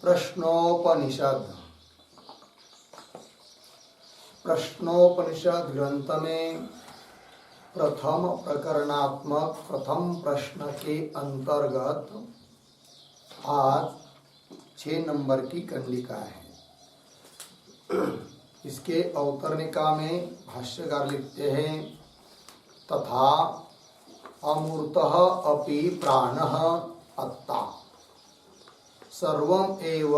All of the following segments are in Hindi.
प्रश्नोपनिषद प्रश्नोपनिषद ग्रंथ में प्रथम प्रकरणात्मक प्रथम प्रश्न के अंतर्गत आज 6 नंबर की कंडिका है। इसके अवतरणिका में भाष्यकार लिखते हैं, तथा अमूर्तः अपि प्राणः अत्ता सर्वम् एव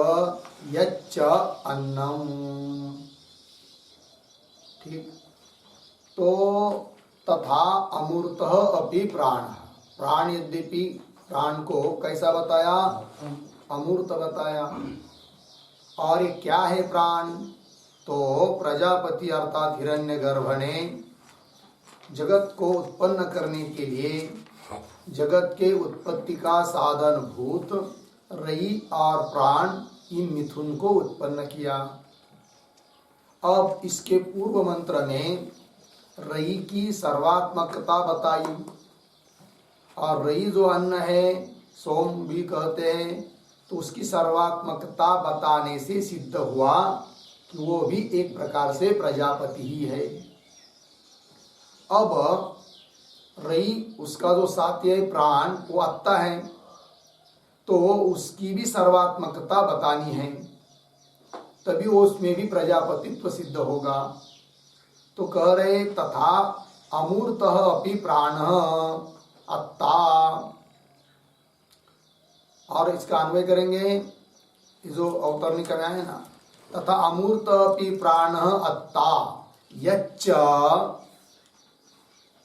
यच्च अन्नम। ठीक, तो तथा अमूर्तः अपि प्राण, प्राण यद्यपि प्राण को कैसा बताया, अमूर्त बताया। और ये क्या है प्राण, तो प्रजापति अर्थात हिरण्यगर्भ ने जगत को उत्पन्न करने के लिए जगत के उत्पत्ति का साधन भूत रई और प्राण इन मिथुन को उत्पन्न किया। अब इसके पूर्व मंत्र में रई की सर्वात्मकता बताई, और रई जो अन्न है सोम भी कहते हैं, तो उसकी सर्वात्मकता बताने से सिद्ध हुआ कि वो भी एक प्रकार से प्रजापति ही है। अब रई उसका जो साथी है प्राण, वो आत्ता है, तो उसकी भी सर्वात्मकता बतानी है, तभी वो उसमें भी प्रजापतित्व सिद्ध होगा। तो कह रहे तथा अमूर्तः अपि प्राणः अत्ता, और इसका अन्वय करेंगे जो अवतरणिका में है ना, तथा अमूर्त अपि प्राणः अत्ता यच्च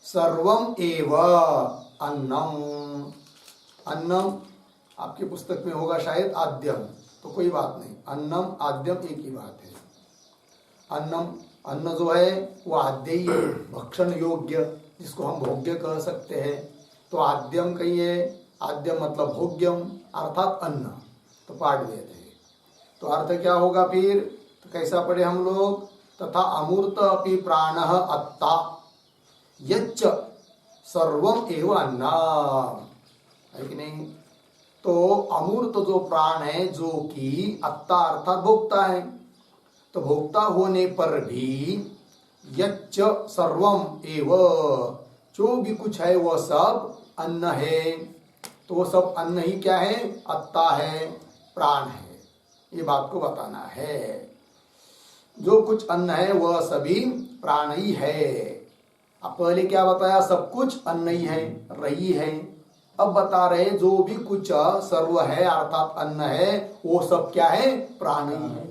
सर्वम एव अन्नम। अन्नम आपके पुस्तक में होगा शायद आद्यम, तो कोई बात नहीं, अन्नम आद्यम एक ही बात है। अन्नम, अन्न जो है वो आद्य ही है, भक्षण योग्य, जिसको हम भोग्य कह सकते हैं। तो आद्यम कहिए, आद्यम मतलब भोग्यम अर्थात अन्न, तो पाठ वेद है। तो अर्थ क्या होगा फिर, तो कैसा पढ़े हम लोग, तथा अमूर्त अपि प्राणः अत्ता यच्च सर्वम एव अन्नम, है कि नहीं। तो अमूर्त जो प्राण है, जो कि अत्ता अर्थात भोक्ता है, तो भोक्ता होने पर भी यच्च सर्वम एव, जो भी कुछ है वह सब अन्न है। तो वो सब अन्न ही क्या है, अत्ता है, प्राण है, ये बात को बताना है। जो कुछ अन्न है वह सभी प्राण ही है। अब पहले क्या बताया, सब कुछ अन्न ही है, रही है। अब बता रहे जो भी कुछ सर्व है अर्थात अन्न है, वो सब क्या है, प्राण ही है।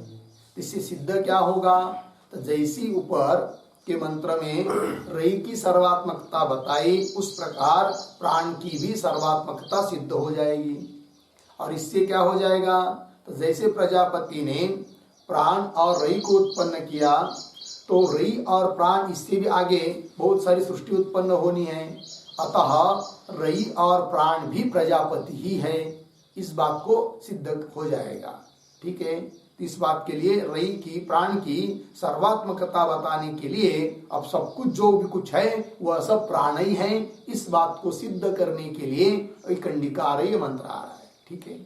इससे सिद्ध क्या होगा, तो जैसी ऊपर के मंत्र में रई की सर्वात्मकता बताई, उस प्रकार प्राण की भी सर्वात्मकता सिद्ध हो जाएगी। और इससे क्या हो जाएगा, तो जैसे प्रजापति ने प्राण और रई को उत्पन्न किया, तो रई और प्राण, इससे भी आगे बहुत सारी सृष्टि उत्पन्न होनी है, अतः रई और प्राण भी प्रजापति ही है। इस बात को सिद्ध हो जाएगा। ठीक है, इस बात के लिए रई की, प्राण की सर्वात्मकता बताने के लिए अब सब कुछ जो भी कुछ है वह सब प्राण ही है, इस बात को सिद्ध करने के लिए कंडिका आ रही है, मंत्र आ रहा है। ठीक है,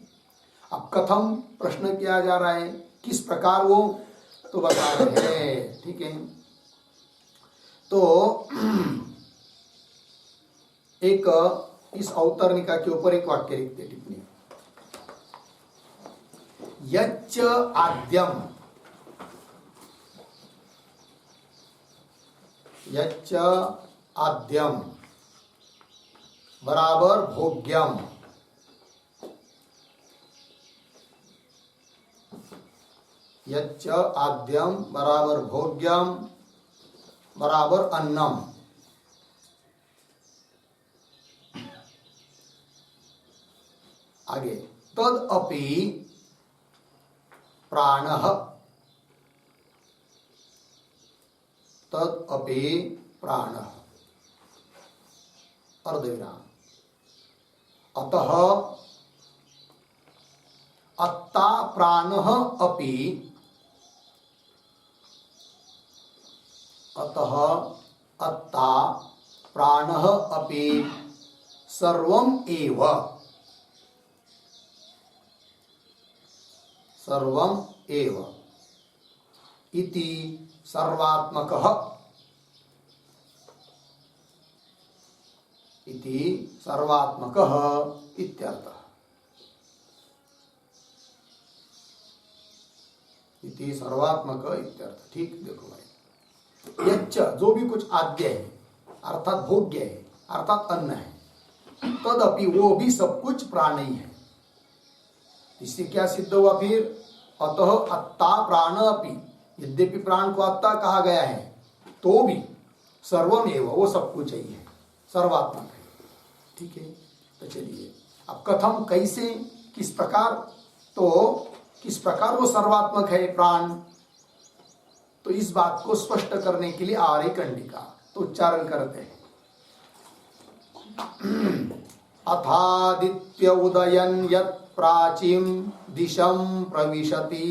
अब कथम प्रश्न किया जा रहा है, किस प्रकार वो तो बता रहे हैं। ठीक है, तो एक इस अवतरणिका के ऊपर एक वाक्य लिखते, टिप्पणी, यच्च आद्यम, यच्च आद्यम बराबर भोग्यम, यच्च आद्यम बराबर भोग्यम बराबर अन्नम। आगे तद अपि प्राणः, तद अपि प्राणः अर्धविराम, अतः अत्ता प्राणः अपि, अतः अत्ता प्राणः अपि सर्वम एव सर्वम एव इति सर्वात्मकः इति सर्वात्मकः इत्यर्थः। इति सर्वात्मक इत्यर्थ। ठीक देखो भाई, यच्च जो भी कुछ आद्य है अर्थात भोग्य है अर्थात अन्न है, तदपि वो भी सब कुछ प्राण ही है। इससे क्या सिद्ध हुआ फिर? अतः अत्ता प्राण अपि, यद्यपि प्राण को अत्ता कहा गया है तो भी सर्वमेव वो सब कुछ ही है, सर्वात्मक है। ठीक है, तो चलिए अब कथम कैसे किस प्रकार, तो किस प्रकार वो सर्वात्मक है प्राण, तो इस बात को स्पष्ट करने के लिए आर्य कंडिका तो उच्चारण करते हैं। अथादित्य उदयन यत् प्राचीं दिशं प्रविशति,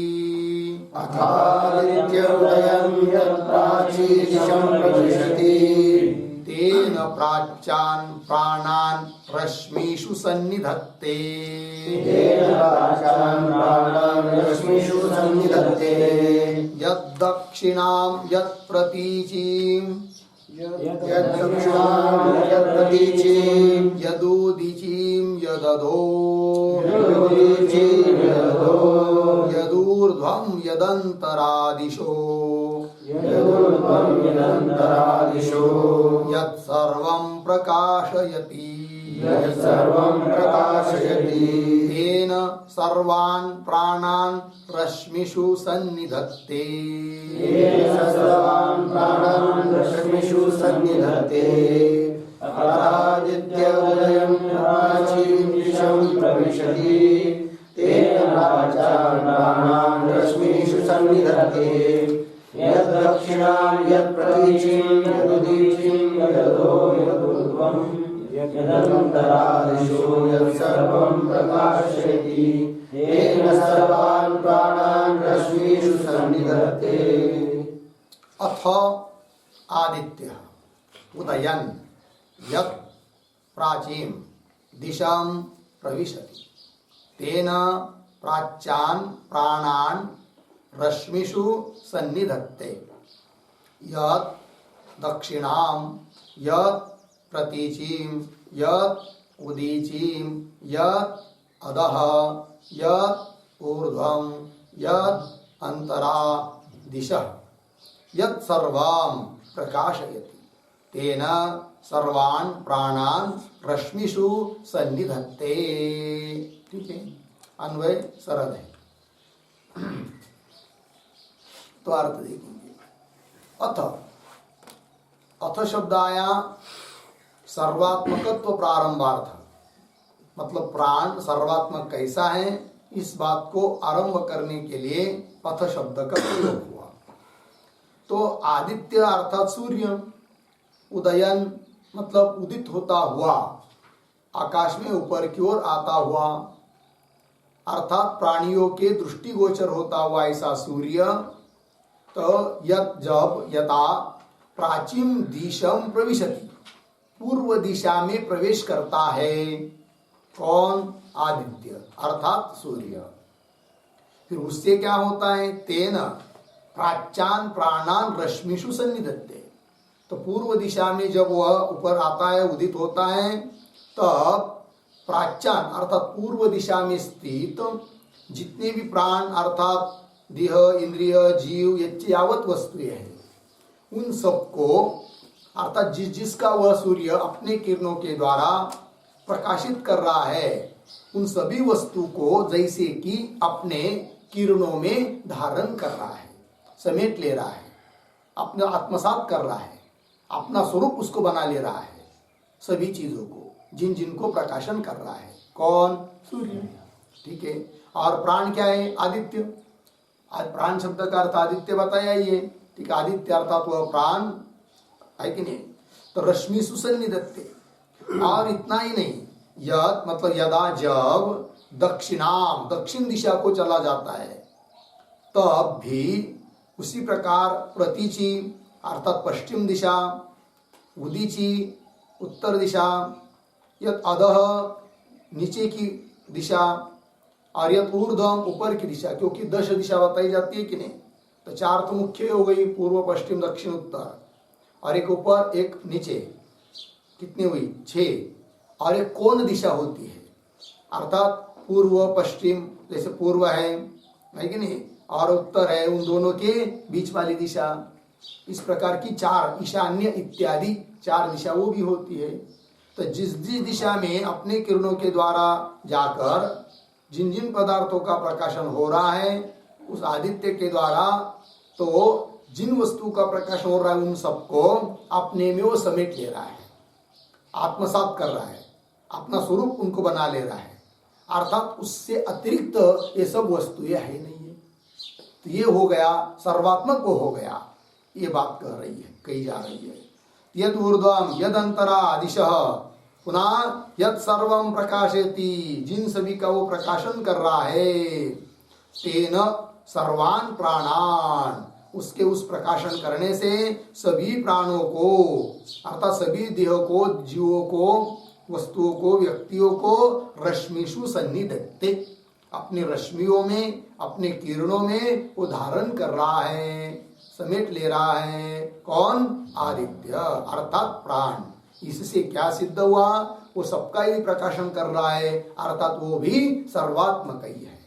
अथादित्य उदयं यत् प्राचीं दिशं प्रविशति, तेन प्राच्यान् प्राणान् रश्मिषु सन्निधत्ते, तेन प्राच्यान् प्राणान् रश्मिषु सन्निधत्ते, यद्दक्षिणां यत्प्रतीचीं यद्दक्षिणां यत्प्रतीचीं यदुदीचीं यदधो यदुदीचीं यदधो यदूर्ध्वं यदन्तरादिशो यदूर्ध्वं यदन्तरादिशो यत्सर्वं प्रकाशयति, यत्सर्वं प्रकाशयति, तेन सर्वान् प्राणान् रश्मिषु सन्निधत्ते, येन सर्वान् प्राणान् रश्मिषु सन्निधत्ते। अथादित्य उदयं प्राचीं दिशं प्रविशति, तेन प्राच्यान् प्राणान् रश्मिषु सन्निधत्ते, यद्दक्षिणां यत्प्रतीचीं यदुदीचीं यदधो यदूर्ध्वं यदन्तरादिशो यत्सर्वं प्रकाशयति, तेन सर्वान् प्राणान् रश्मिषु सन्निधत्ते। अथ आदित्य उदयन यत् प्राचीं दिशां प्रविशति, तेन प्राच्यान् प्राणान् रश्मिषु सन्निधत्ते, यत् दक्षिणां यत् प्रतीचीं यत् उदीचीं यत् अधः यत् ऊर्ध्वं यत् अन्तरा दिशः यत् सर्वं प्रकाशयति, तेन सर्वान् प्राणान् रश्मिषु सन्निधत्ते। ठीक है, अन्वय सरल है। तो अर्थ देखेंगे। अथ, अथ शब्द आया सर्वात्मकत्व प्रारंभार्थ, मतलब प्राण सर्वात्मक कैसा है इस बात को आरंभ करने के लिए अथ शब्द का प्रयोग हुआ। तो आदित्य अर्थात सूर्य, उदयन मतलब उदित होता हुआ, आकाश में ऊपर की ओर आता हुआ, अर्थात प्राणियों के दृष्टिगोचर होता हुआ ऐसा सूर्य। तो यत जब यथा प्राचीन दिशम प्रविशति, पूर्व दिशा में प्रवेश करता है कौन? आदित्य अर्थात सूर्य। फिर उससे क्या होता है? तेन प्राच्यान प्राणान रश्मिषु सन्निधत्ते, तो पूर्व दिशा में जब वह ऊपर आता है, उदित होता है, तब प्राच्यान अर्थात पूर्व दिशा में स्थित जितने भी प्राण अर्थात देह, इंद्रिय, जीव ये यावत वस्तुएं हैं, उन सबको अर्थात जिसका वह सूर्य अपने किरणों के द्वारा प्रकाशित कर रहा है, उन सभी वस्तु को जैसे कि अपने किरणों में धारण कर रहा है, समेट ले रहा है, अपना आत्मसात कर रहा है, अपना स्वरूप उसको बना ले रहा है, सभी चीजों को जिन जिनको प्रकाशन कर रहा है कौन? सूर्य। ठीक है, और प्राण क्या है? आदित्य। आज प्राण शब्द का अर्थ आदित्य बताया ये। ठीक, आदित्य अर्थात वह प्राण है कि नहीं? तो रश्मि सुसन्निधत्ते, और इतना ही नहीं, यद मतलब यदा जब दक्षिणाम दक्षिण दिशा को चला जाता है, तब भी उसी प्रकार प्रतीचि अर्थात पश्चिम दिशा, उदीची उत्तर दिशा, यद अधः नीचे की दिशा, और यत ऊर्ध्वम ऊपर की दिशा, क्योंकि 10 दिशा बताई जाती है कि नहीं, तो 4 तो मुख्य हो गई, पूर्व पश्चिम दक्षिण उत्तर, और एक ऊपर एक नीचे, कितनी हुई 6, और एक कोण दिशा होती है, अर्थात पूर्व पश्चिम, जैसे पूर्व है कि नहीं, और उत्तर है, उन दोनों के बीच वाली दिशा, इस प्रकार की 4 ईशान्य इत्यादि 4 दिशा वो भी होती है। तो जिस जिस दिशा में अपने किरणों के द्वारा जाकर जिन जिन पदार्थों का प्रकाशन हो रहा है उस आदित्य के द्वारा, तो जिन वस्तु का प्रकाशन हो रहा है उन सबको अपने में वो समेट ले रहा है, आत्मसात कर रहा है, अपना स्वरूप उनको बना ले रहा है, अर्थात उससे अतिरिक्त ये सब वस्तुएं है नहीं है। तो ये हो गया सर्वात्मक, वो हो गया, ये बात कही जा रही है। यद ऊर्ध्वम यद अंतरा दिशः, पुनः यद सर्वम प्रकाशयति, जिन सभी का वो प्रकाशन कर रहा है, तेन सर्वान प्राणान, उसके उस प्रकाशन करने से सभी प्राणों को, अर्थात सभी देह को, जीवों को, वस्तुओं को, व्यक्तियों को रश्मिषु सन्निधत्ते, अपनी रश्मियों में, अपने किरणों में वो धारण कर रहा है, समेट ले रहा है। कौन? आदित्य अर्थात प्राण। इससे क्या सिद्ध हुआ? वो सबका ही प्रकाशन कर रहा है, अर्थात वो भी सर्वात्मक ही है।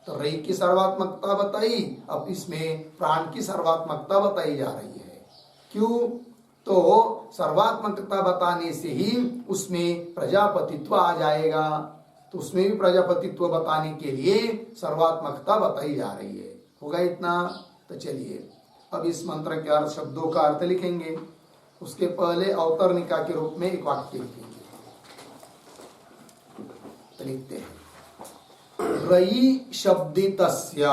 तो रई की सर्वात्मकता बताई, अब इसमें प्राण की सर्वात्मकता बताई जा रही है। क्यों? तो सर्वात्मकता बताने से ही उसमें प्रजापतित्व आ जाएगा, तो उसमें भी प्रजापतित्व बताने के लिए सर्वात्मकता बताई जा रही है। होगा इतना? तो चलिए अब इस मंत्र के अर्थ, शब्दों का अर्थ लिखेंगे। उसके पहले अवतरणिका के रूप में एक वाक्य लिखेंगे। तो लिखते हैं, रयि शब्दितस्य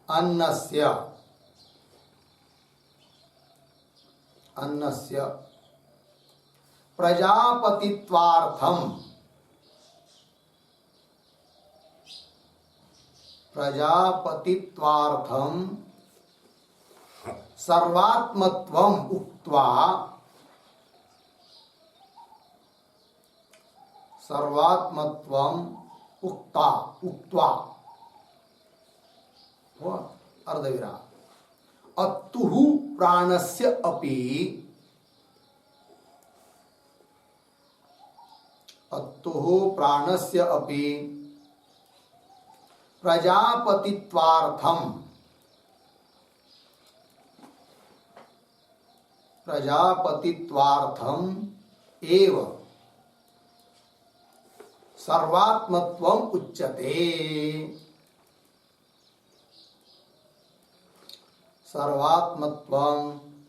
अन्नस्य प्रजापतित्वार्थम सर्वात्मत्वम उक्त्वा, उक्त्वा अर्धविराम, अत्तुः प्राणस्य अपि, प्रजापतित्वार्थम एव सर्वात्मत्वम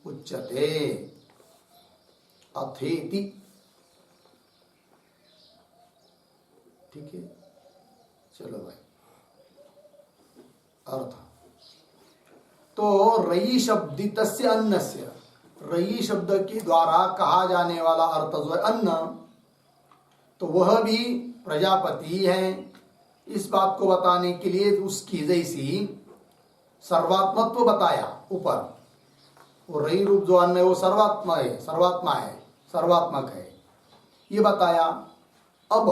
उच्यते। अथेति। ठीक है, चलो भाई। अर्थ तो रयि शब्दितस्य अन्नस्य, रयि शब्द के द्वारा कहा जाने वाला अर्थ जो है अन्न, तो वह भी प्रजापति है। इस बात को बताने के लिए उसकी जैसी सर्वात्मत्व बताया ऊपर, वो रयि रूप जो अन्न है वो सर्वात्मा है, सर्वात्मक है, ये बताया। अब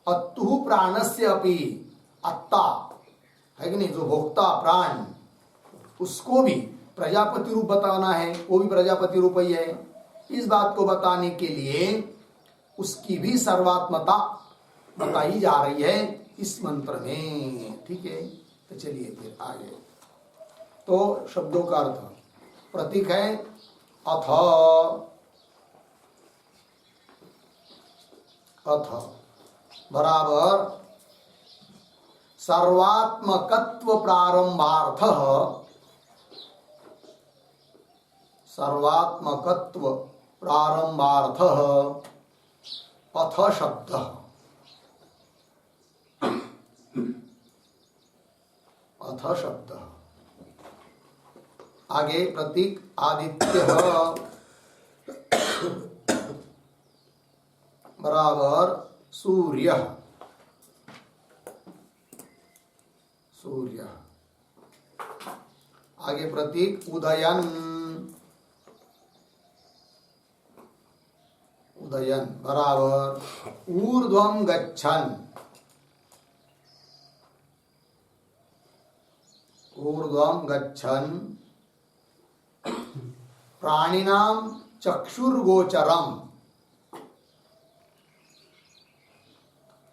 अत्तु प्राणस्य अपि, अत्ता है कि नहीं, जो भोक्ता प्राण, उसको भी प्रजापति रूप बताना है, वो भी प्रजापति रूप ही है। इस बात को बताने के लिए उसकी भी सर्वात्मता बताई जा रही है इस मंत्र में। ठीक है, तो चलिए फिर आगे। तो शब्दों का अर्थ, प्रतीक है अथ, बराबर सर्वात्मकत्व प्रारंभार्थः अथ शब्द। आगे प्रतीक आदित्य बराबर सूर्य। आगे प्रतीक उदयन उदयन बराबर ऊर्ध्वं गच्छन्, ऊर्ध्वं गच्छन् प्राणिनां चक्षुर्गोचरम्,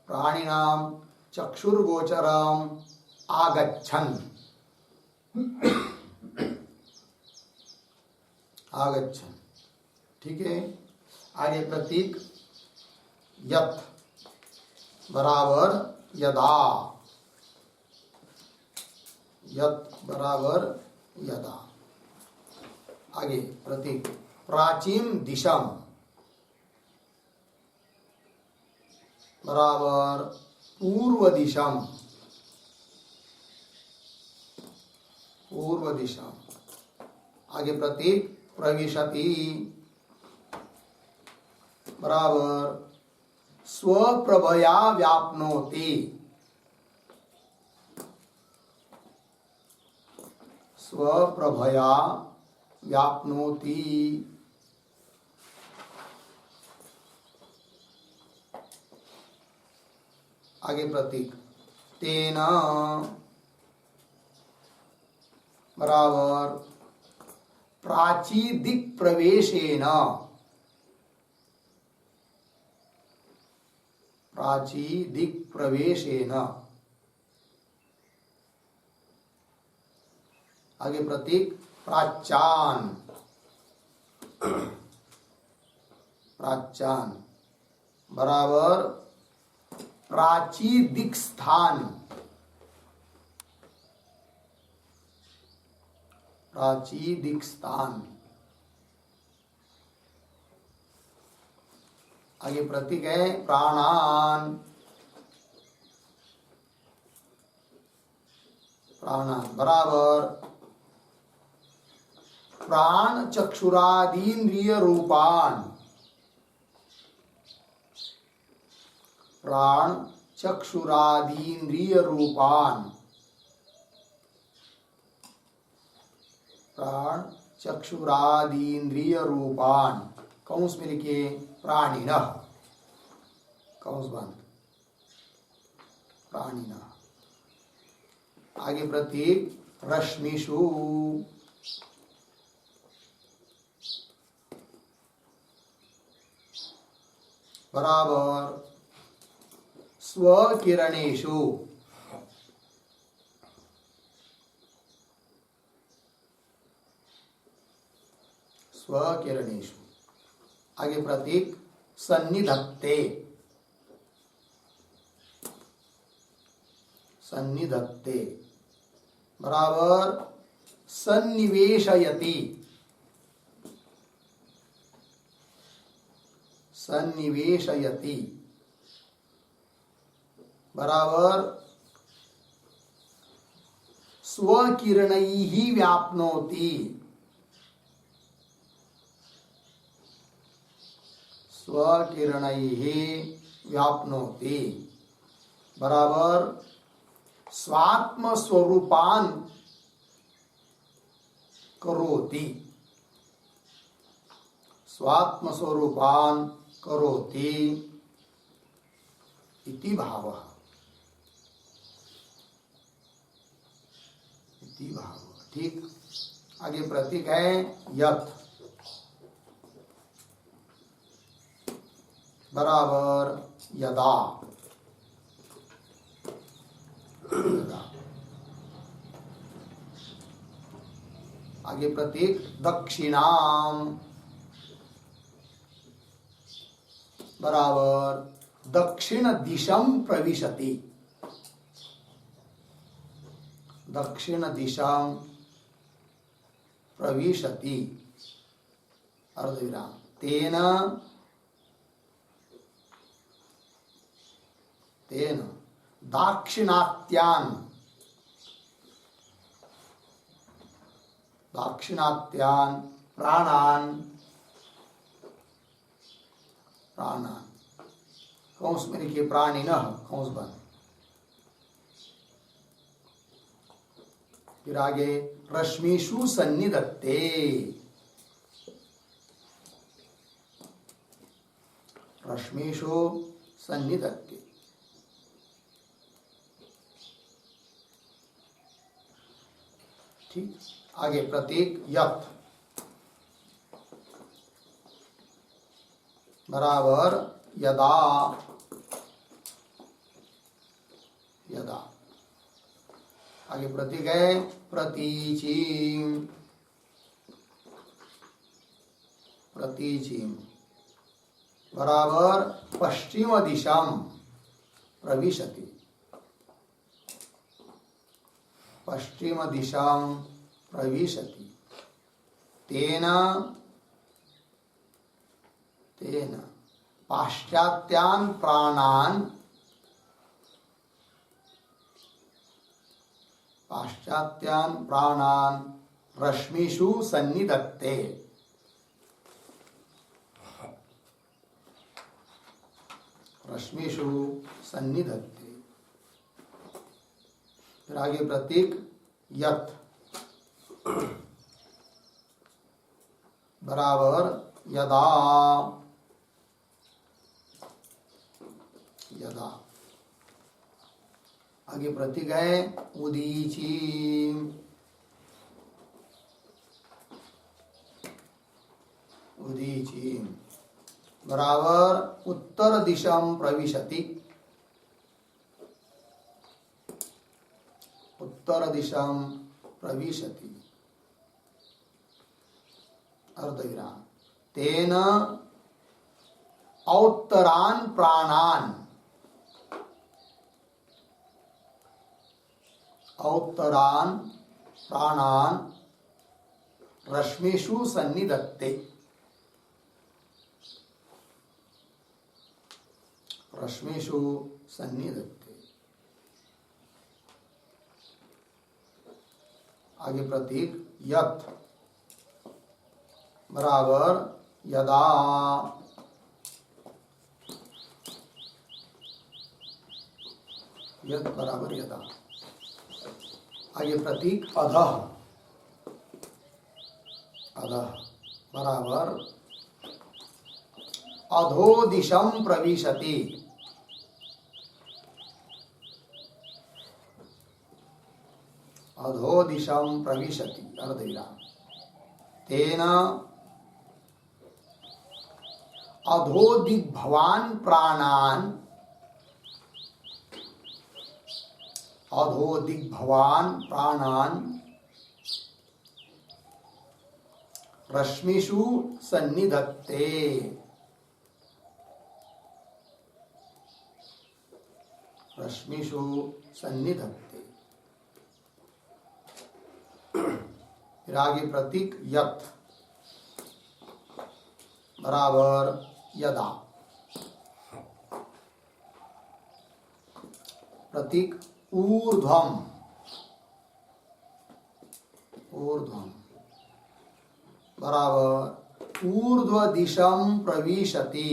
प्राणिनां चक्षुर्गोचरम् आगच्छन्, आगच्छन्। ठीक है, आगे प्रतीक यत् बराबर यदा, यत् बराबर यदा। आगे प्रतीक प्राचीन दिशम बराबर पूर्व दिशम, पूर्व दिशा। आगे प्रतीक प्रविशति बराबर स्वप्रभया व्याप्नोति, स्वप्रभया व्याप्नोति। आगे प्रतीक तेन बराबर प्राची दिक् प्रवेशेन, प्राची दिक् प्रवेशेन। आगे प्रतीक प्राच्यान, प्राच्यान बराबर प्राची दिक् स्थान, प्राची दिक् स्थान। आगे प्रतीक है प्राणान, प्राणान बराबर प्राण चक्षुरादीन्द्रिय रूपान, प्राण चक्षुरादीन्द्रिय रूपान, प्राण चक्षुरादीन्द्रिय रूपान। कौंस में लिखिए प्राणिनः, कौंस बंद, प्राणिनः। आगे प्रतीक रश्मिषु बराबर स्वकिरणेषु, स्वकिरणेषु। आगे प्रतीक सन्निधत्ते, सन्निधत्ते बराबर सन्निवेशयति, सन्निवेशयति बराबर स्वकिरणैः व्याप्नोति, स्वकिरणैः व्याप्नोति बराबर स्वात्म स्वरूपान करोति, स्वात्म स्वरूपान करोति इति भावः, इति भावः। ठीक, आगे प्रतीक है यत् बराबर यदा, यदा। आगे प्रतीक दक्षिणाम बराबर दक्षिण दिशम प्रविशति, दक्षिण दिशम प्रविशति अर्धविराम। तेन, तेन दाक्षिणात्यान, दाक्षिणात्यान प्राणान, प्राणान कौंस में लिखिए प्राणिनः, कौंस बंद। फिर आगे रश्मिषु सन्निधत्ते, रश्मिषु सन्निधत्ते। ठीक, आगे प्रतीक यत् बराबर यदा। यदा आगे प्रतीक है प्रतीचि। प्रतीचि बराबर पश्चिम दिशा प्रविशति। पश्चिम दिशा प्रविशति। तेन तेन पाश्चात्यान् प्राणान् पाश्चात्यान् प्राणान् रश्मिषु सन्निधत्ते। रश्मिषु सन्निधत्ते। फिर आगे प्रतीक यत् बराबर यदा। यदा आगे प्रतीक है उदीची। उदीची बराबर उत्तर दिशा प्रविशति। उत्तर दिशा प्रविशति। अर्धविराम। तेन औत्तरान् प्राणान् औत्तरान् प्राणान् रश्मिषु सन्निधत्ते। रश्मिषु सन्निधत्ते। आगे प्रतीक यत् बराबर यदा। यत् बराबर यदा। आगे प्रतीक अधः। अधः बराबर अधोदिशं प्रविशति। अधोदिशं प्रविशति। अर्धविराम। तेन अधोदिग्भवान् प्राणान् अधोदिग्भवान् प्राणान् रश्मिषु सन्निधत्ते। रश्मिषु सन्निधत्ते। फिर आगे प्रतीक यत् बराबर यदा। प्रतीक ऊर्ध्वम्। ऊर्ध्वम् बराबर ऊर्ध्व दिशं प्रविशति।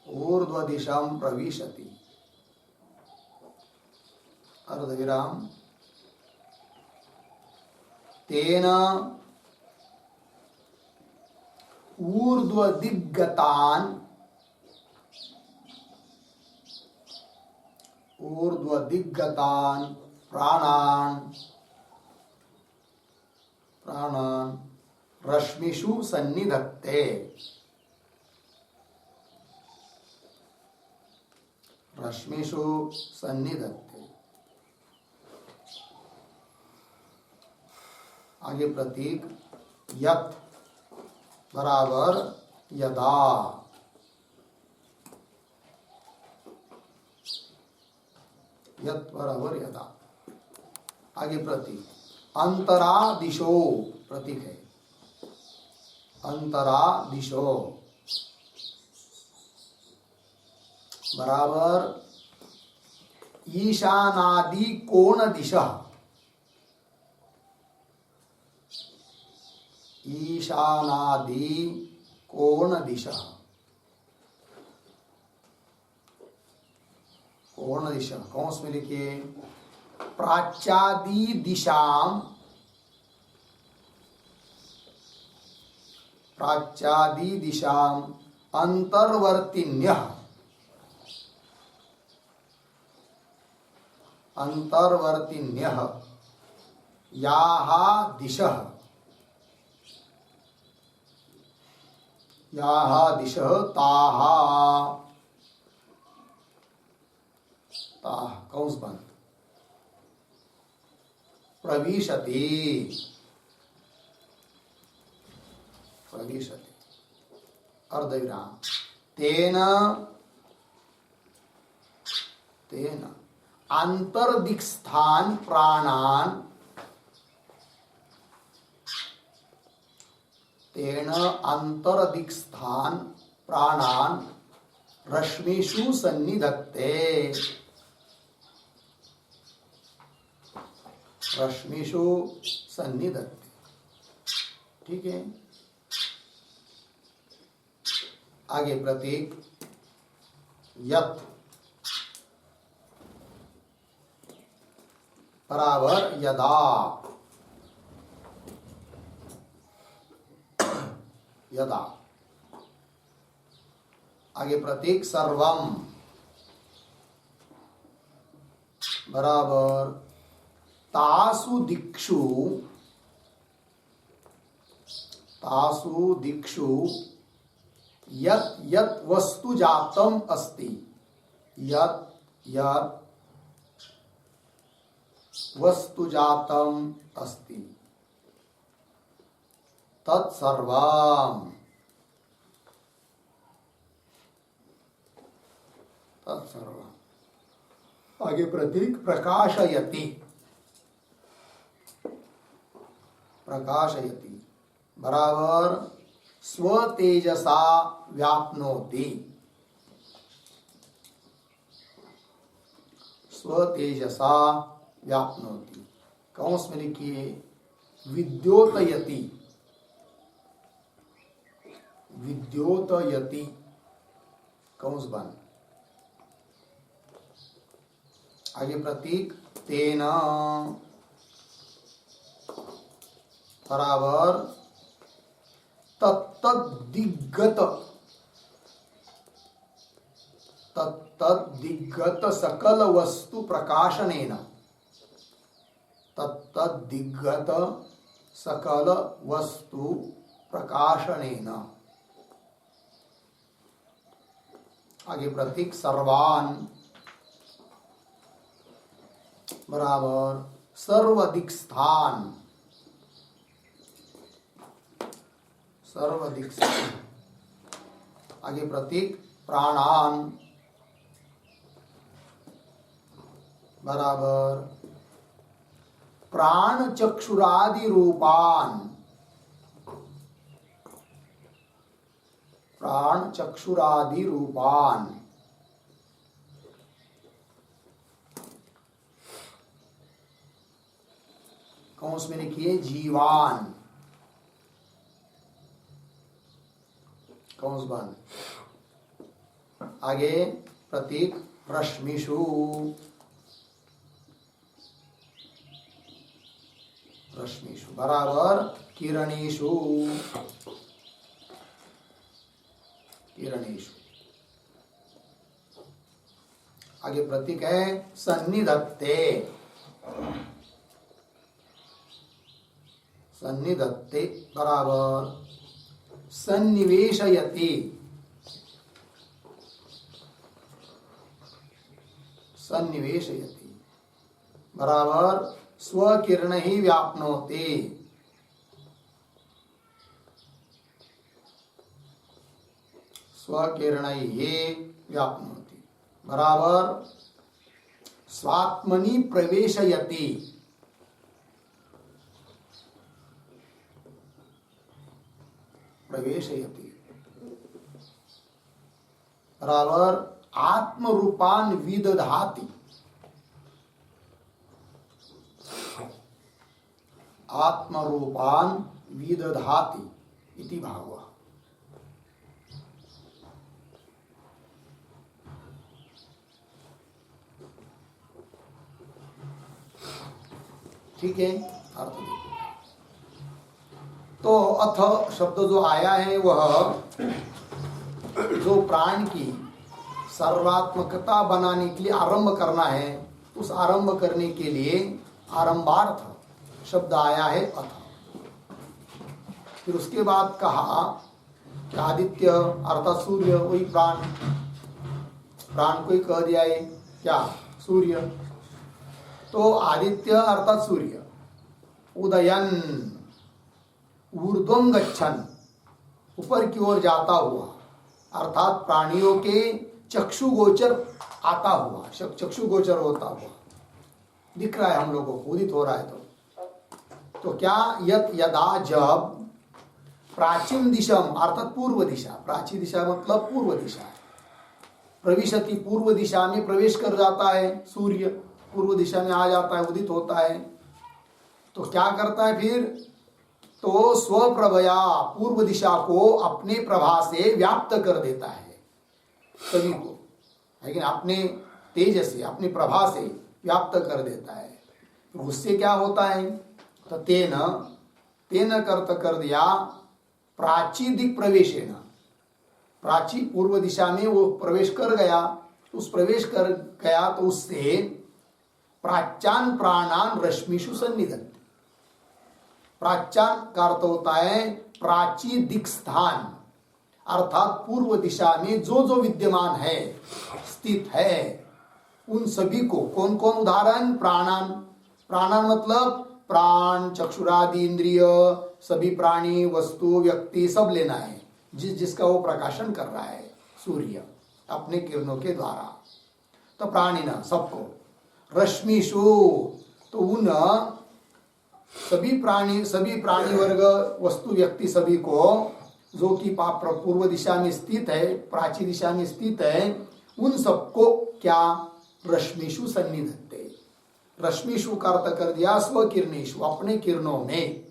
ऊर्ध्व दिशं प्रविशति। अर्धविराम। तेन ऊर्ध्वदिग्गतान् ऊर्ध्वदिग्गतान् प्राणान् रश्मिषु सन्निधत्ते। रश्मिषु सन्निधत्ते। आगे प्रतीक यत् बराबर यदा। यत् बराबर यदा। आगे प्रतीक अंतरा दिशो। प्रतीक है अंतरा दिशो बराबर ईशानादि कोण दिशा। ईशानादि कोण दिशा। कोण दिशा कौंस में लिखिए प्राच्यादि दिशाम प्राच्यादि दिशाम अंतर्वर्तिन्यः अंतर्वर्तिन्यः याः दिशः ताः कौंस बंद प्रविशति अर्धविराम तेन अंतर्दिक्स्थान प्राणान रश्मिषु सन्निधत्ते ठीक है। आगे प्रतीक यत बराबर यदा, यदा। आगे प्रतीक सर्वम बराबर तासु दिक्षु यत् यत् वस्तु जातम अस्ति, यत् यत् वस्तु जातम अस्ति तत्सर्वम आगे प्रतीक प्रकाशयति बराबर स्वतेजसा व्याप्नोति, कौंस में लिखिए विद्योतयति, कौंस बंद। आगे प्रतीक तेन बराबर तत्तद्दिग्गत सकल वस्तु प्रकाशनेन, तत्तद्दिग्गत सकल वस्तु प्रकाशनेन। आगे प्रतीक सर्वान बराबर सर्वाधिक स्थान, आगे प्रतीक प्राणान बराबर प्राण चक्षुरादि रूपान, कौंस में लिखिए जीवान, कौंस बंद। आगे प्रतीक रश्मिषु बराबर किरणेषु, आगे प्रतीक है सन्निधत्ते, बराबर सन्निवेशयति, बराबर स्वकिरण ही व्याप्नोति, बराबर स्वात्मनि प्रवेशयति, बराबर आत्मरूपान विदधाति, इति भावः। ठीक है, अर्थ देखो। तो अथ शब्द जो आया है वह जो प्राण की सर्वात्मकता बनाने के लिए आरंभ करना है, उस आरंभ करने के लिए आरंभार्थ शब्द आया है अथ। फिर उसके बाद कहा कि आदित्य अर्थात सूर्य, वही प्राण, प्राण को ही कह दिया है क्या, सूर्य। तो आदित्य अर्थात सूर्य उदयन ऊर्ध्वं गच्छन, ऊपर की ओर जाता हुआ, अर्थात प्राणियों के चक्षु गोचर आता हुआ, चक्षु गोचर होता हुआ दिख रहा है हम लोगों को, उदित हो रहा है। तो क्या यत यदा जब प्राचीन दिशम अर्थात पूर्व दिशा, प्राचीन दिशा मतलब पूर्व दिशा, प्रविशति पूर्व दिशा में प्रवेश कर जाता है सूर्य, पूर्व दिशा में आ जाता है, उदित होता है। तो क्या करता है फिर, तो स्वप्रभया पूर्व दिशा को अपने प्रभा से व्याप्त कर देता है सभी को, लेकिन अपने तेज से, अपनी प्रभा से व्याप्त कर देता है। तो उससे क्या होता है, तो तेन कर्त कर दिया प्राची दिक प्रवेशेन, प्राची पूर्व दिशा में वो प्रवेश कर गया, उस प्रवेश कर गया तो उससे प्राच्यान प्राणान रश्मिषु सन्निधत्ते। प्राच्यान का अर्थ होता है प्राची दिक स्थान, अर्थात पूर्व दिशा में जो जो विद्यमान है, स्थित है, उन सभी को, कौन कौन उदाहरण, प्राणान, प्राणान मतलब प्राण चक्षुरादि इंद्रिय, सभी प्राणी वस्तु व्यक्ति सब लेना है, जिसका वो प्रकाशन कर रहा है सूर्य अपने किरणों के द्वारा। तो प्राणी ना सबको, रश्मिषु तो उन सभी प्राणी वर्ग वस्तु व्यक्ति सभी को जो कि पूर्व दिशा में स्थित है, प्राची दिशा में स्थित है, उन सबको क्या, रश्मिषु सन्निधत्ते। रश्मिषु का अर्थ कर दिया स्वकिरणेषु, अपने किरणों में,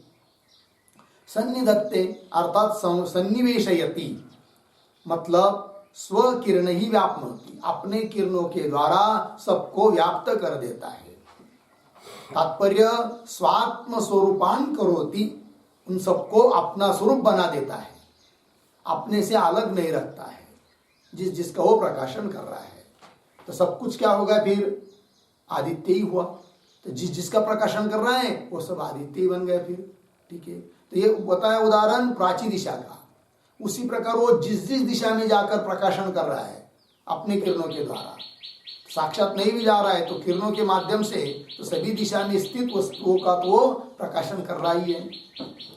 सन्निधत्ते अर्थात सन्निवेशयति मतलब स्वकिरण ही व्याप्नोति, अपने किरणों के द्वारा सबको व्याप्त कर देता है। तात्पर्य स्वात्म स्वरूपान करोति, उन सबको अपना स्वरूप बना देता है, अपने से अलग नहीं रखता है, जिसका वो प्रकाशन कर रहा है। तो सब कुछ क्या होगा फिर, आदित्य ही हुआ। तो जिसका प्रकाशन कर रहा है वो सब आदित्य ही बन गए फिर, ठीक है। तो ये बताया उदाहरण प्राची दिशा का, उसी प्रकार वो जिस दिशा में जाकर प्रकाशन कर रहा है अपने किरणों के द्वारा, साक्षात नहीं भी जा रहा है तो किरणों के माध्यम से तो सभी दिशा में स्थित वस्तुओं का तो वो प्रकाशन कर रहा ही है,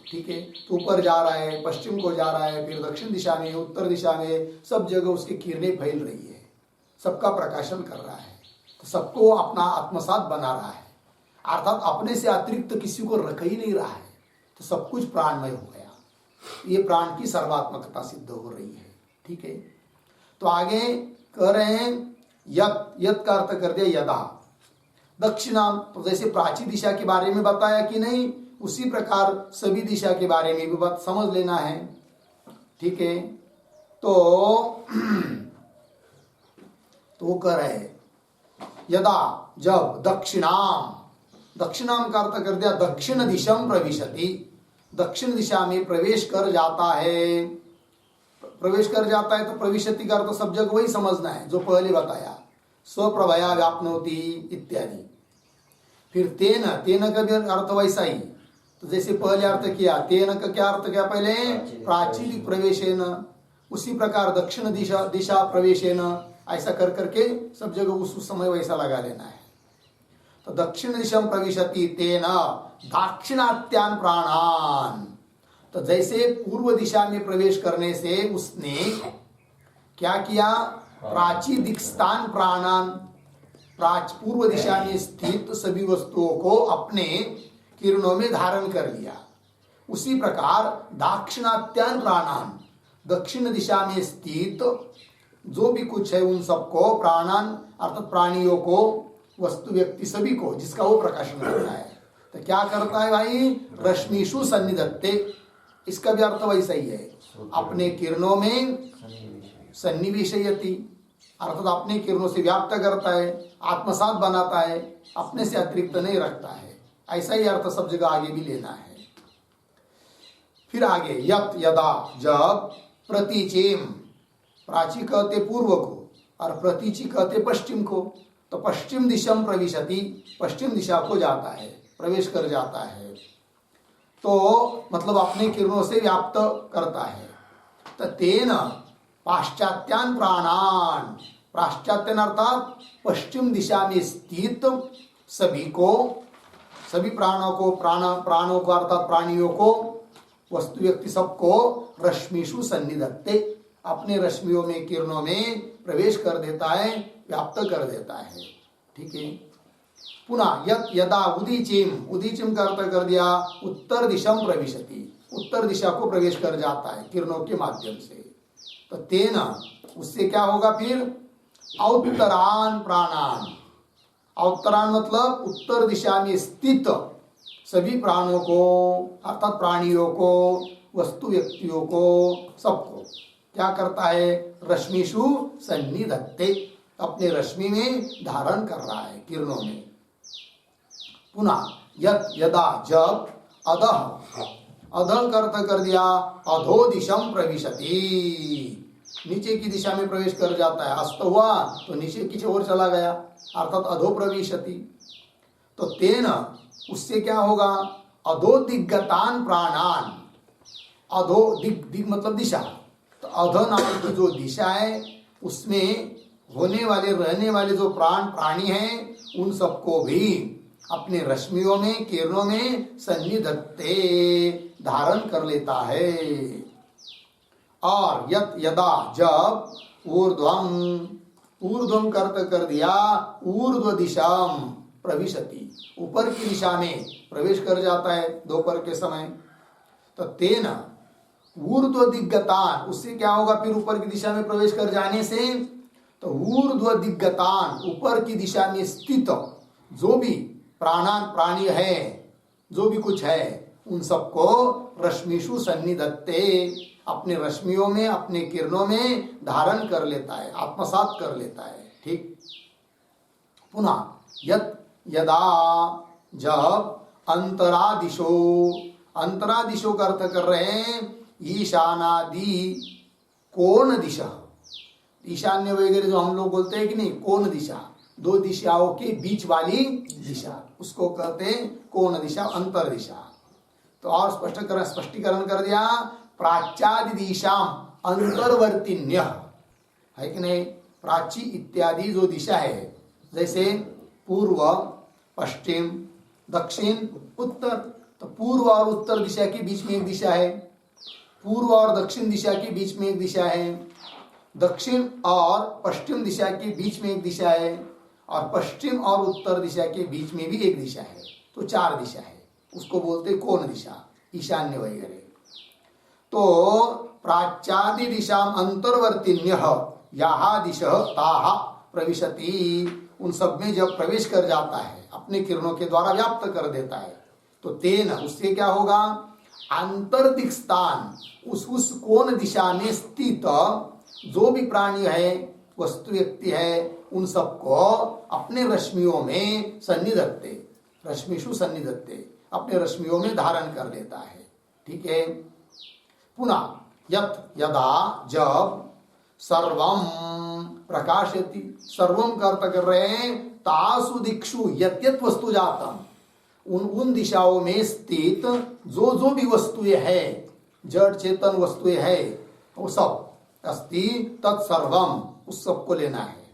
ठीक है। तो ऊपर जा रहा है, पश्चिम को जा रहा है, फिर दक्षिण दिशा में, उत्तर दिशा में, सब जगह उसकी किरणें फैल रही है, सबका प्रकाशन कर रहा है। तो सबको अपना आत्मसात बना रहा है, अर्थात अपने से अतिरिक्त किसी को रख ही नहीं रहा है। तो सब कुछ प्राणमय हो गया, ये प्राण की सर्वात्मकता सिद्ध हो रही है, ठीक है। तो आगे कह रहे हैं यत का अर्थ कर दिया यदा दक्षिणाम, तो जैसे प्राची दिशा के बारे में बताया कि नहीं, उसी प्रकार सभी दिशा के बारे में भी बात समझ लेना है, ठीक है। तो वो कह रहे यदा जब दक्षिणाम, दक्षिणाम का अर्थ कर दिया दक्षिण दिशा प्रविशति, दक्षिण दिशा में प्रवेश कर जाता है। प्रवेश कर जाता है तो प्रविशति का अर्थ सब जगह वही समझना है जो पहले बताया, स्वप्रभया व्याप्नोति इत्यादि। फिर तेन, तेन का भी अर्थ वैसा ही, तो जैसे पहले अर्थ किया, तेन का क्या अर्थ किया पहले, प्राचीन प्रवेशेन, उसी प्रकार दक्षिण दिशा प्रवेशेन, ऐसा कर करके सब जगह उस समय वैसा लगा लेना है। तो दक्षिण दिशा प्रविशति तेन दाक्षिणात्यान प्राणान, तो जैसे पूर्व दिशा में प्रवेश करने से उसने क्या किया, प्राची दिक्स्थान प्राणान, पूर्व दिशा में स्थित सभी वस्तुओं को अपने किरणों में धारण कर लिया। उसी प्रकार दाक्षिणात्यान प्राणान, दक्षिण दिशा में स्थित जो भी कुछ है उन सबको, प्राणान अर्थात प्राणियों को, वस्तु व्यक्ति सभी को, जिसका वो प्रकाशन करता है। तो क्या करता है भाई, रश्मिषु सन्निधत्ते, इसका भी अर्थ वैसा ही है, अपने किरणों में सन्निवेशयति, अर्थात अपने किरणों से व्याप्त करता है, आत्मसात बनाता है, अपने से अतिरिक्त नहीं रखता है। ऐसा ही अर्थ सब जगह आगे भी लेना है। फिर आगे यत यदा जब प्रतीचेम, प्राची कहते पूर्व को और प्रतीचि कहते पश्चिम को, तो पश्चिम दिशम प्रविशति, पश्चिम दिशा को जाता है, प्रवेश कर जाता है, तो मतलब अपने किरणों से व्याप्त करता है। तो तेन पाश्चात्यान प्राणान, पाश्चात्यान अर्थात पश्चिम दिशा में स्थित सभी को, सभी प्राणों को, प्राणों को अर्थात प्राणियों को, वस्तु व्यक्ति सबको रश्मिषु सन्निधत्ते, अपने रश्मियों में, किरणों में प्रवेश कर देता है, व्याप्त कर देता है। ठीक है। पुनः यत यदा उदीचिम, उदीचिम का अर्थ कर दिया उत्तर दिशम प्रविशति, उत्तर दिशा को प्रवेश कर जाता है किरणों के माध्यम से। तो तेना, उससे क्या होगा फिर, औत्तरान प्राणान, औत्तरान मतलब उत्तर दिशा में स्थित सभी प्राणों को अर्थात प्राणियों को, वस्तु व्यक्तियों को, सबको क्या करता है, रश्मिषु सन्निधत्ते, अपने रश्मि में धारण कर रहा है, किरणों में। पुनः यत यदा जब अधः, अधः का अर्थ कर दिया अधो दिशम प्रविशति, नीचे की दिशा में प्रवेश कर जाता है, अस्त हुआ तो नीचे की ओर चला गया, अर्थात अधो प्रविशति। तो तेन, उससे क्या होगा, अधो दिग्गतान प्राणान, अधो दिग, दिग मतलब दिशा, तो अध नाम की जो दिशा है उसमें होने वाले, रहने वाले जो प्राणी हैं, उन सबको भी अपने रश्मियों में, किरणों में सन्निधत्ते, धारण कर लेता है। और यत यदा जब ऊर्ध्वम, ऊर्ध्वम कर दिया ऊर्ध्व दिशाम प्रविशति, ऊपर की दिशा में प्रवेश कर जाता है दोपहर के समय। तो तेना ऊर्ध्व दिग्गतान, उससे क्या होगा फिर, ऊपर की दिशा में प्रवेश कर जाने से, तो ऊर्ध्व दिग्गतान, ऊपर की दिशा में स्थित जो भी प्राणी है, जो भी कुछ है, उन सबको रश्मिषु सन्निधत्ते, अपने रश्मियों में, अपने किरणों में धारण कर लेता है, आत्मसात कर लेता है। ठीक। पुनः यत यदा जब अंतरादिशो, अंतरादिशो का अर्थ कर रहे हैं ईशानादि कोण दिशा, ईशान्य वगैरह जो हम लोग बोलते हैं कि नहीं, कोण दिशा, दो दिशाओं के बीच वाली दिशा, उसको कहते हैं कोण दिशा, अंतर दिशा। तो और स्पष्टीकरण कर दिया, प्राच्यादि दिशाम अंतर्वर्तिन्य, है कि नहीं, प्राची इत्यादि जो दिशा है, जैसे पूर्व, पश्चिम, दक्षिण, उत्तर, तो पूर्व और उत्तर दिशा के बीच में एक दिशा है, पूर्व और दक्षिण दिशा के बीच में एक दिशा है, दक्षिण और पश्चिम दिशा के बीच में एक दिशा है, और पश्चिम और उत्तर दिशा के बीच में भी एक दिशा है, तो चार दिशा है, उसको बोलते कोण दिशा, ईशान्य वगैरह। तो प्राच्यादि दिशा अंतर्वर्तिन्य याहा दिशा ताहा प्रविशति, उन सब में जब प्रवेश कर जाता है, अपने किरणों के द्वारा व्याप्त कर देता है, तो तेन, उससे क्या होगा, आंतरदिक स्थान, उस कोण दिशा में स्थित जो भी प्राणी है, वस्तु व्यक्ति है, उन सबको अपने रश्मियों में सन्निधत्ते, रश्मिषु सन्निधत्ते, अपने रश्मियों में धारण कर लेता है। ठीक है। पुनः यत यदा जब सर्वम प्रकाशयति, सर्वम का अर्थ कर रहे हैं तासु दिक्षु यत यत वस्तु जातम, उन दिशाओं में स्थित जो जो भी वस्तुएं है, जड़ चेतन वस्तुएं है, वो सब अस्ति तत्सर्वम, उस सब को लेना है।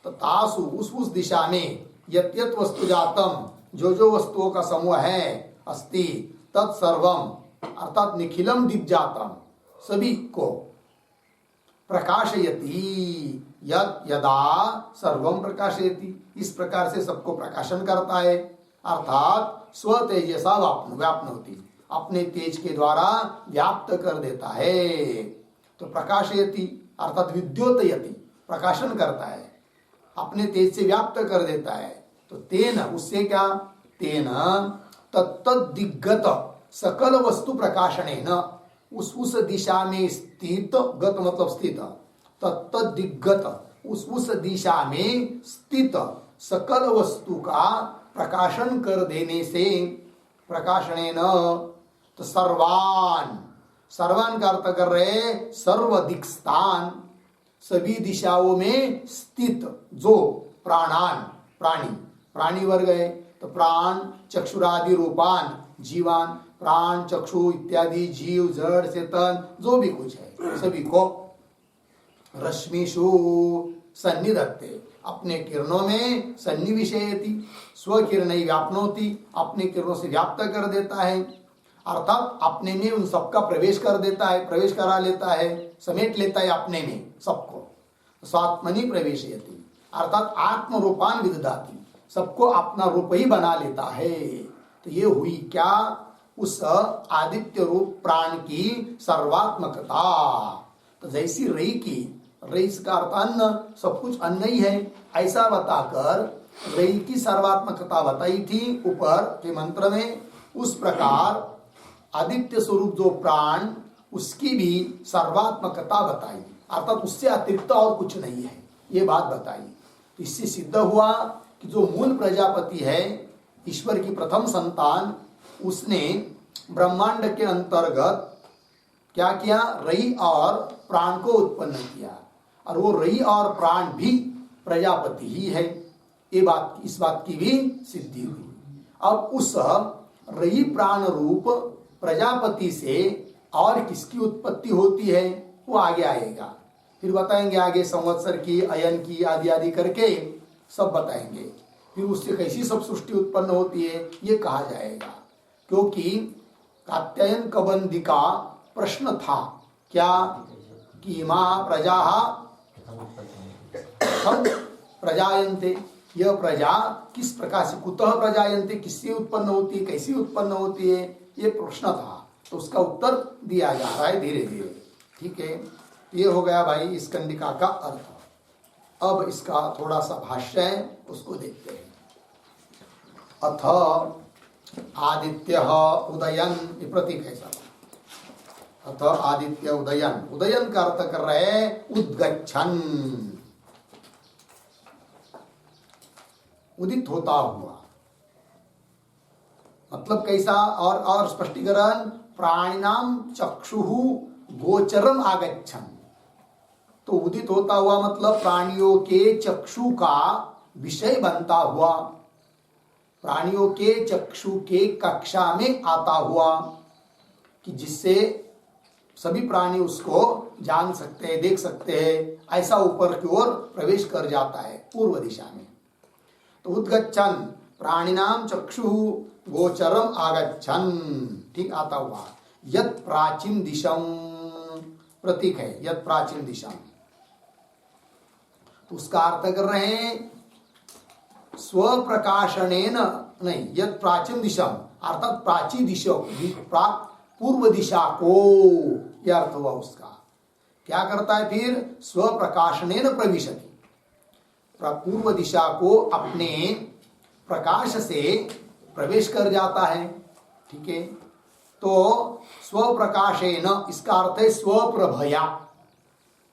तो तासु, उस दिशा में, यत यत वस्तु जातम, जो जो वस्तुओं का समूह है, अस्ति तत्सर्वम अर्थात निखिलम दिग्जातम, सभी को प्रकाशयति, यत यदा सर्वम प्रकाशयति, इस प्रकार से सबको प्रकाशन करता है, अर्थात स्व तेजसा व्याप्नोति, अपने तेज के द्वारा व्याप्त कर देता है। तो प्रकाशयति अर्थात विद्योतयति, प्रकाशन करता है, अपने तेज से व्याप्त कर देता है। तो तेन, उससे क्या, तेन तत्तदिग्गत सकल वस्तु प्रकाशनेन, उस दिशा में स्थित, गत मतलब स्थित, तत्तदिग्गत उस दिशा में स्थित सकल वस्तु का प्रकाशन कर देने से, प्रकाशनेन, तो सर्वान सर्वान का अर्थ कर रहे सर्वदिक स्थान, सभी दिशाओं में स्थित जो प्राणान, प्राणी वर्ग है। तो प्राण चक्षुरादि रूपान जीवान, प्राण चक्षु इत्यादि जीव जड़ चेतन जो भी कुछ है सभी को रश्मिषु सन्निधत्ते, अपने किरणों में सन्निविषयति, स्वकिरण व्याप्नोति, अपने किरणों से व्याप्त कर देता है, अर्थात अपने में उन सबका प्रवेश कर देता है, प्रवेश करा लेता है, समेट लेता है अपने में सबको। स्वात्मनि प्रवेशयति अर्थात आत्म रूपान विदधाति, सबको अपना रूप ही बना लेता है। तो ये हुई क्या, उस आदित्य रूप प्राण की सर्वात्मकता। तो जैसी रई की, रई का अर्थ अन्न, सब कुछ अन्न ही है, ऐसा बताकर रई की सर्वात्मकता बताई थी ऊपर के मंत्र में। उस प्रकार आदित्य स्वरूप जो प्राण, उसकी भी सर्वात्मकता बताई, अर्थात उससे अतिरिक्त और कुछ नहीं है, ये बात बताई। तो इससे सिद्ध हुआ कि जो मूल प्रजापति है, ईश्वर की प्रथम संतान, उसने ब्रह्मांड के अंतर्गत क्या किया, रई और प्राण को उत्पन्न किया, और वो रई और प्राण भी प्रजापति ही है। ये बात, इस बात की भी सिद्धि हुई। अब उस रई प्राण रूप प्रजापति से और किसकी उत्पत्ति होती है वो आगे आएगा, फिर बताएंगे आगे, संवत्सर की, अयन की, आदि आदि करके सब बताएंगे। फिर उससे कैसी सब सृष्टि उत्पन्न होती है ये कहा जाएगा। क्योंकि कात्यायन कबंदी का प्रश्न था क्या, कि माँ प्रजा प्रजायन्ते, यह प्रजा किस प्रकार से, कुतः प्रजायन्ते, किससे उत्पन्न होती है, कैसी उत्पन्न होती है, ये प्रश्न था। तो उसका उत्तर दिया जा रहा है धीरे धीरे। ठीक है, ये हो गया भाई इस कंडिका का अर्थ। अब इसका थोड़ा सा भाष्य है, उसको देखते हैं। अथ आदित्य उदयन, ये प्रतीक है सब। अथ आदित्य उदयन, उदयन का अर्थ कर रहे हैं उद्गच्छन, उदित होता हुआ, मतलब कैसा, और स्पष्टीकरण, प्राणिनाम चक्षुः गोचरम आगच्छन। तो उदित होता हुआ मतलब प्राणियों के चक्षु का विषय बनता हुआ, प्राणियों के चक्षु के कक्षा में आता हुआ, कि जिससे सभी प्राणी उसको जान सकते हैं, देख सकते हैं, ऐसा ऊपर की ओर प्रवेश कर जाता है पूर्व दिशा में। तो उद्गच्छन प्राणिनाम चक्षु गोचरम आगच्छन, ठीक, आता हुआ। यत प्राचीन दिशम, प्रतीक है यत प्राचीन दिशा, तो उसका अर्थ कर रहे हैं स्वप्रकाशनेन, नहीं, यत प्राचीन दिशम अर्थात प्राची दिशा, पूर्व दिशा को, यह अर्थ हुआ उसका। क्या करता है फिर, स्वप्रकाशनेन प्रविशति, पूर्व दिशा को अपने प्रकाश से प्रवेश कर जाता है। ठीक है, तो स्वप्रकाशेन, इसका अर्थ है स्वप्रभया,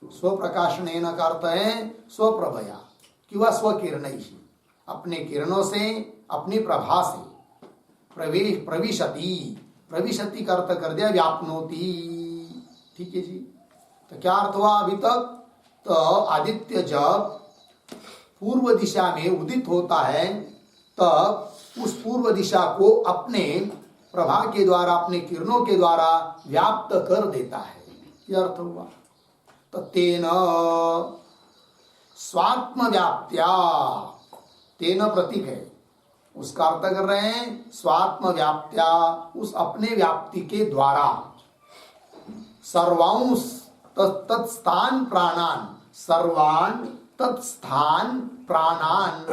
स्वप्रकाशनेन का अर्थ है स्वप्रभया, कि वह स्वकिरण ही, अपने किरणों से, अपनी प्रभा से प्रविशति, प्रविशति का अर्थ कर दिया व्याप्नोति। ठीक है जी, तो क्या अर्थ हुआ अभी तक, तो आदित्य जब पूर्व दिशा में उदित होता है तब उस पूर्व दिशा को अपने प्रभा के द्वारा, अपने किरणों के द्वारा व्याप्त कर देता है, यह अर्थ हुआ। तो तेन स्वात्म व्याप्त्या, तेन प्रतीक है, उसका अर्थ कर रहे हैं स्वात्म व्याप्त्या, उस अपने व्याप्ति के द्वारा, सर्वांश तत्स्थान प्राणान, सर्वान तत्स्थान प्राणान,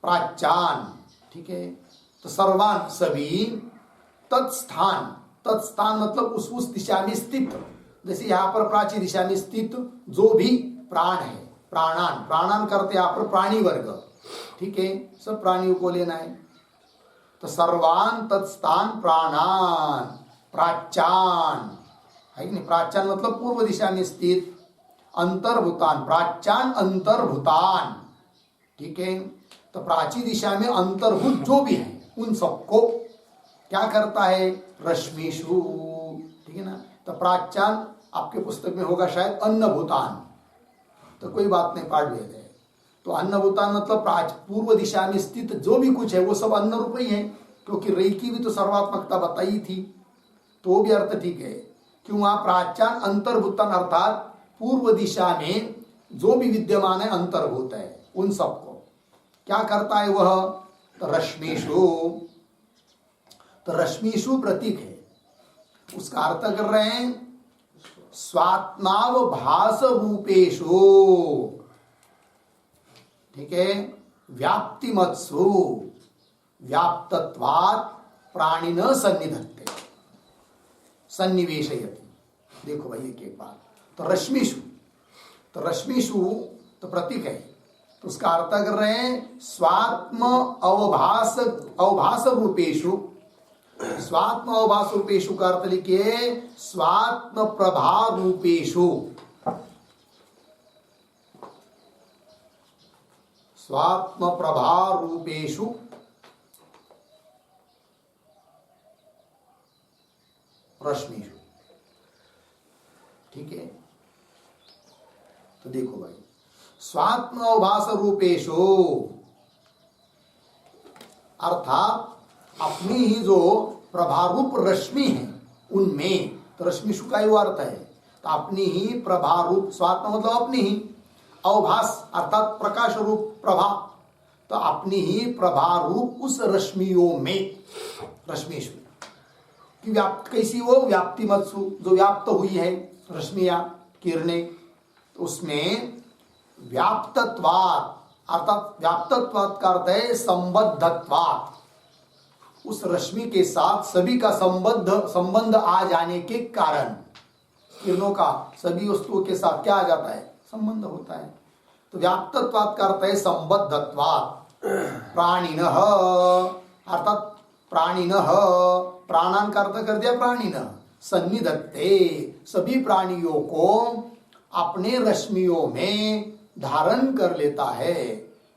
प्राच्यान। ठीक है, तो सर्वान सभी, तत्स्थान, तत्स्थान मतलब उस दिशा में स्थित, जैसे यहाँ पर प्राची दिशा में स्थित जो भी प्राण है, प्राणान, प्राणान करते यहाँ पर प्राणी वर्ग। ठीक है, सब प्राणियों को लेना है। तो सर्वान तत्स्थान प्राणान, प्राच्यान है कि नहीं, प्राच्यान मतलब पूर्व दिशा में स्थित, अंतर्भूतान, प्राच्यान अंतर्भूतान। ठीक है, तो प्राची दिशा में अंतर्भूत जो भी है उन सबको क्या करता है? रश्मिषु, ठीक है ना। तो प्राच्यान आपके पुस्तक में होगा शायद अन्न भूतान, तो कोई बात नहीं, पाठ भेद है। तो अन्न भूतान मतलब पूर्व दिशा में स्थित जो भी कुछ है वो सब अन्न रूप ही है, क्योंकि रई की भी तो सर्वात्मकता बताई थी, तो वो भी अर्थ ठीक है। क्यों? वहां प्राच्यान अंतर्भूतान अर्थात पूर्व दिशा में जो भी विद्यमान है अंतर्भूत है, उन सबको क्या करता है वह? तो रश्मिषु, तो रश्मिषु प्रतीक है, उसका अर्थ कर रहे हैं स्वात्मावभास रूपेषु, ठीक है, व्याप्तिमत्सु व्याप्तत्वात् प्राणिन सन्निधत्ते सन्निवेशयति। देखो भाई एक बात, तो रश्मिषु, तो रश्मिषु तो प्रतीक है, तो उसका अर्थ कर रहे हैं स्वात्म अवभास रूपेषु, स्वात्म अवभास रूपेषु का अर्थ लिखिए स्वात्म प्रभा रूपेषु, स्वात्म प्रभा रूपेषु रश्मिषु, ठीक है। तो देखो भाई स्वात्म अवभास रूपेषु अर्थात अपनी ही जो प्रभारूप रश्मि है उनमें, तो रश्मिषु का ही वो अर्थ है, तो अपनी ही प्रभारूप, स्वात्म मतलब अपनी ही, अवभास अर्थात प्रकाश रूप प्रभा, तो अपनी ही प्रभारूप उस रश्मियों में, रश्मिषु की व्याप्त कैसी वो? व्याप्ति मत्सु, जो व्याप्त हुई है रश्मियां किरणें, तो उसमें व्याप्तत्वात् अर्थात व्याप्तत्वात् का अर्थ है संबद्धत्वात्, उस रश्मि के साथ सभी का संबंध आ जाने के कारण, किरणों का सभी वस्तुओं के साथ क्या आ जाता है? संबंध होता है। तो व्याप्तत्वात् का अर्थ है संबद्धत्वात्। प्राणिनः अर्थात प्राणिनः, प्राणान का अर्थ कर दिया प्राणिनः, सन्निधत्ते सभी प्राणियों को अपने रश्मियों में धारण कर लेता है,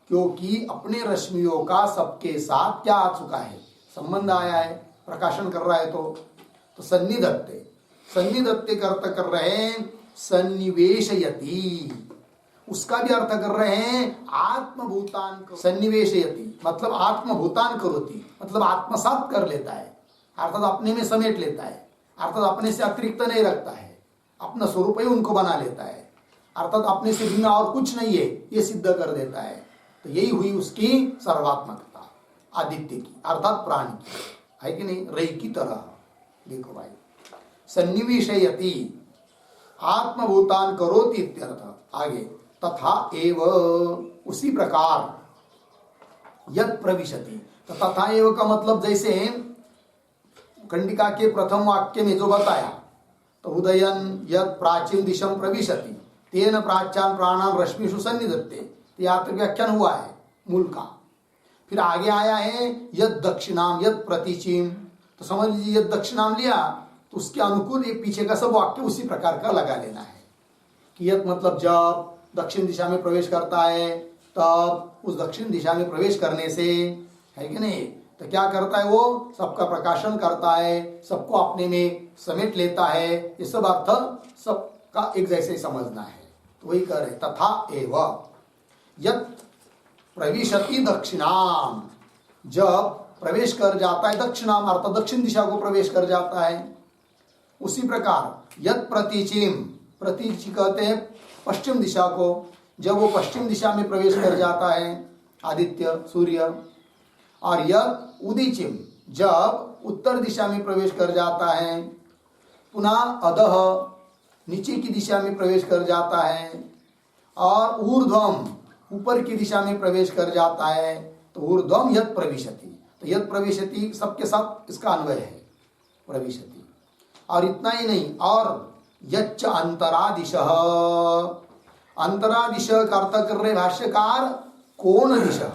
क्योंकि अपने रश्मियों का सबके साथ क्या आ चुका है? संबंध आया है, प्रकाशन कर रहा है। तो सन्निधत्ते, सन्निधत्ते का अर्थ कर रहे हैं सन्निवेशयति, उसका भी अर्थ कर रहे हैं आत्मभूतान। सन्निवेशयति मतलब आत्मभूतान करोति, मतलब आत्मसात कर लेता है, अर्थात अपने में समेट लेता है, अर्थात अपने से अतिरिक्त नहीं रखता है, अपना स्वरूप ही उनको बना लेता है, अर्थात अपने से भिन्न और कुछ नहीं है, ये सिद्ध कर देता है। तो यही हुई उसकी सर्वात्मकता आदित्य की, अर्थात प्राणी की, है कि नहीं? रई की तरह। देखो भाई सन्निवेशयति आत्मभूतान करोति इत्यर्थ। आगे तथा एव उसी प्रकार यद प्रविशति, तो तथा एव का मतलब जैसे कंडिका के प्रथम वाक्य में जो बताया, तो उदयन यद प्राचीन दिशम प्रविशति तेन प्राच्यान प्राणान रश्मिषु सन्निधत्ते, तो यहाँ तक व्याख्यान हुआ है मूल का। फिर आगे आया है यद दक्षिणाम यद प्रतीचिम, तो समझ लीजिए यद दक्षिणाम लिया तो उसके अनुकूल ये पीछे का सब वाक्य उसी प्रकार का लगा लेना है कि यद मतलब जब दक्षिण दिशा में प्रवेश करता है तब उस दक्षिण दिशा में प्रवेश करने से, है कि नहीं, तो क्या करता है वो? सबका प्रकाशन करता है, सबको अपने में समेट लेता है। ये सब अर्थ सबका एक जैसे समझना है, तो वही कह रहे तथा एव यत् प्रविशति दक्षिणाम, जब प्रवेश कर जाता है दक्षिणाम अर्थात दक्षिण दिशा को प्रवेश कर जाता है, उसी प्रकार यत् प्रतीचिम, प्रतीचि कहते हैं पश्चिम दिशा को, जब वो पश्चिम दिशा में प्रवेश कर जाता है आदित्य सूर्य, और यत् उदीचिम जब उत्तर दिशा में प्रवेश कर जाता है, पुनः अधः नीचे की दिशा में प्रवेश कर जाता है, और ऊर्ध्वम ऊपर की दिशा में प्रवेश कर जाता है, तो ऊर्ध्वम यत् प्रविशति, तो यत् प्रविशति सबके साथ इसका अन्वय है प्रविशति। और इतना ही नहीं, और यच्च अंतरादिशः, अंतरादिशः का अर्थ कर रहे भाष्यकार कोन दिशा,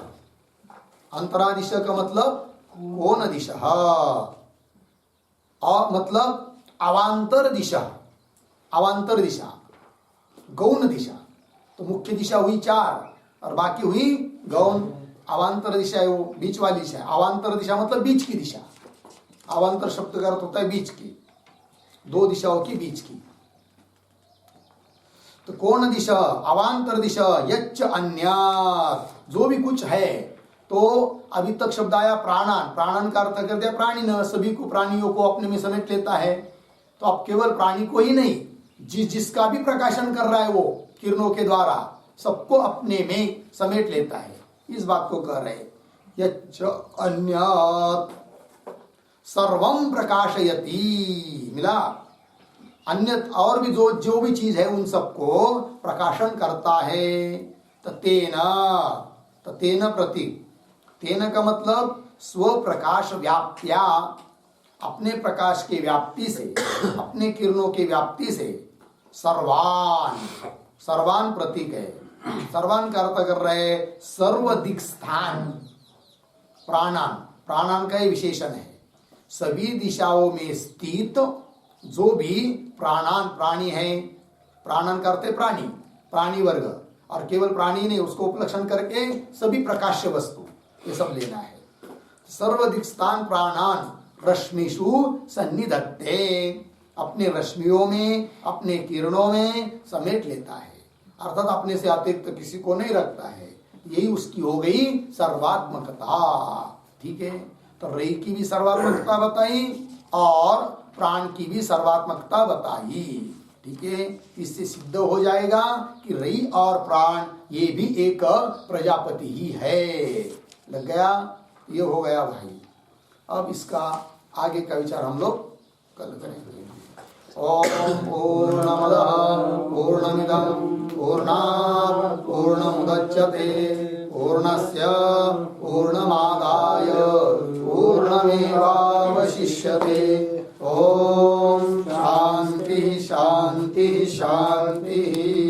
अंतरादिशः का मतलब कोन दिशा, और मतलब अवांतर दिशा, अवांतर दिशा गौण दिशा, तो मुख्य दिशा हुई 4 और बाकी हुई गौण। अवांतर दिशा है वो बीच वाली दिशा, अवांतर दिशा मतलब बीच की दिशा, अवांतर शब्द का अर्थ होता है बीच की, दो दिशाओं की बीच की। तो कौन दिशा? अवांतर दिशा। यच्च अन्यात्, जो भी कुछ है। तो अभी तक शब्द आया प्राणन, प्राणन का अर्थ कर दिया प्राणी न, सभी को, प्राणियों को अपने में समेट लेता है। तो अब केवल प्राणी को ही नहीं, जिसका भी प्रकाशन कर रहा है वो किरणों के द्वारा, सबको अपने में समेट लेता है, इस बात को कह रहे। यच्च अन्यात् सर्वं प्रकाशयति, मिला। अन्य और भी जो भी चीज है उन सबको प्रकाशन करता है। तेन प्रति, तेन का मतलब स्व प्रकाश व्याप्त्या, अपने प्रकाश के व्याप्ति से, अपने किरणों के व्याप्ति से, सर्वान, सर्वान प्रतीक है। सर्वान का अर्थ कर रहे सर्वदिक स्थान, प्राणान, प्राणान का ही विशेषण है। सभी दिशाओं में स्थित जो भी प्राणान, प्राणी है, प्राणन करते प्राणी, प्राणी वर्ग, और केवल प्राणी नहीं, उसको उपलक्षण करके सभी प्रकाश्य वस्तु, ये सब लेना है। सर्वदिक स्थान प्राणान रश्मिषु सन्निधत्ते, अपने रश्मियों में, अपने किरणों में समेट लेता है, अर्थात अपने से अतिरिक्त किसी को नहीं रखता है। यही उसकी हो गई सर्वात्मकता। ठीक है, तो रई की भी सर्वात्मकता बताई और प्राण की भी सर्वात्मकता बताई। ठीक है, इससे सिद्ध हो जाएगा कि रई और प्राण ये भी एक प्रजापति ही है। लग गया? ये हो गया भाई। अब इसका आगे का विचार हम लोग कल करेंगे। ओम पूर्णमदः पूर्णमिदं पूर्णात् पूर्णमुदच्यते पूर्णस्य पूर्णमादाय पूर्णमेवावशिष्यते। ओम शांति शांति शांति।